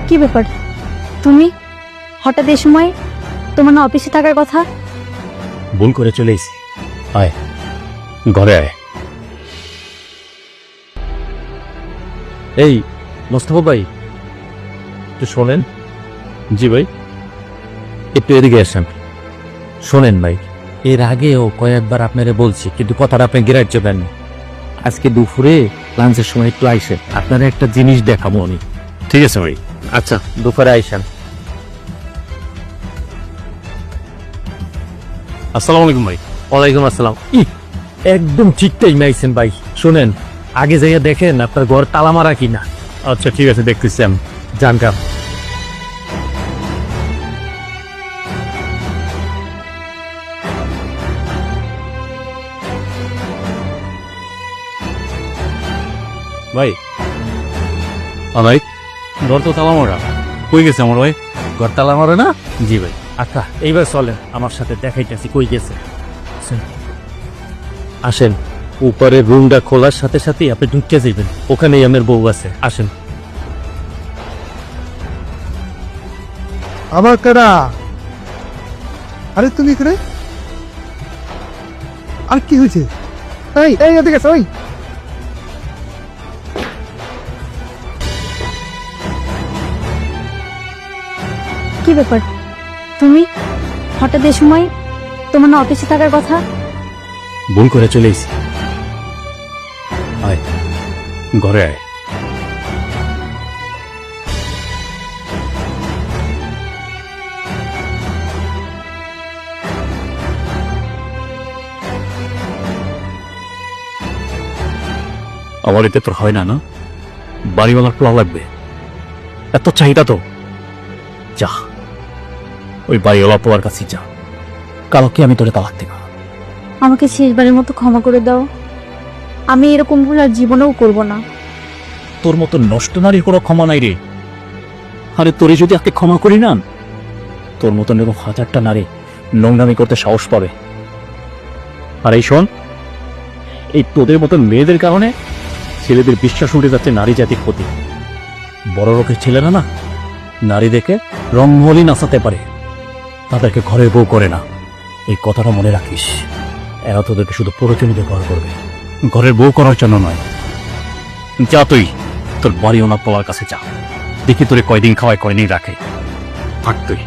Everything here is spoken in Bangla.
কি ব্যাপার তুমি হঠাৎ এই সময়? তোমার না অফিসে থাকার কথা? ভুল করে চলে এসেছি। আয় ঘরে আয়। এই মোস্তফা ভাই একটু শোনেন। জি ভাই, একটু এদিকে আসেন। শোনেন ভাই, এর আগেও কয়েকবার আপনারে বলছি, কিন্তু কথাটা আপনি গ্রাহ্য দেন। আজকে দুপুরে লাঞ্চের সময় একটু আইসেন, আপনারা একটা জিনিস দেখাবো আমি। ঠিক আছে ভাই। আচ্ছা, দুপুরে আইসেন। আসসালামু আলাইকুম ভাই। ওয়ালাইকুম আসসালাম। একদম ঠিক টাইমে আইছেন ভাই। শোনেন, আগে যাইয়া দেখেন আপনার ঘর তালা মারা কিনা। আচ্ছা ঠিক আছে, দেখতেছি আমি। জানকাম। ভাই ভাই, ঘর তো তালা মারা। কই গেছে আমার ভাই? ঘর তালা মারা না? জি ভাই। আচ্ছা এইবার চলেন আমার সাথে, দেখাইতেছি কই গেছে। আসেন, উপরের রুমটা খোলার সাথে সাথে আপনি ঢুকতে যাবেন, ওখানেই আমার বউ আছে। আসেন। আবার কারা? আরে তুমি এখানে? আর কি হয়েছে? এই এই ওদিকে ওই কি ব্যাপার তুমি হঠাৎ এই সময়? তোমার না অফিসে থাকার কথা? ভুল করে চলে এসেছি। আয় ঘরে আয়। আমার এতে তোর হয় না, না বাড়িওয়ালার পোলা লাগবে, এত চাহিদা তো। যা ওই বাড়িওয়ালা পোলার কাছে যা, কালকে আমি তোরে তালাক দেব। আমাকে শেষবারের মতো ক্ষমা করে দাও। আমি এরকম ভুল আর জীবনেও করব না। তোর মতো নষ্ট নারীর কোনো ক্ষমা নাই রে। আরে তোরে যদি আজকে ক্ষমা করি না, তোর মতন এরকম হাজারটা নারী নোংরামি করতে সাহস পাবে। আর এই শোন, এই তোদের মতন মেয়েদের কারণে ছেলেদের বিশ্বাস উঠে যাচ্ছে নারী জাতির প্রতি। বড় লোকের ছেলেরা না নারী দেখে রঙ্গলি নাচাতে পারে, তাদেরকে ঘরের বউ করে না। এই কথাটা মনে রাখিস। এরা তোদেরকে শুধু প্রয়োজনে ব্যবহার করবে, ঘরের বউ করার জন্য নয়। যা তুই তোর বাড়ি ওনার পোলার কাছে যা, দেখি তোরে কয়দিন খাওয়ায় কয়দিন রাখে। থাক তুই।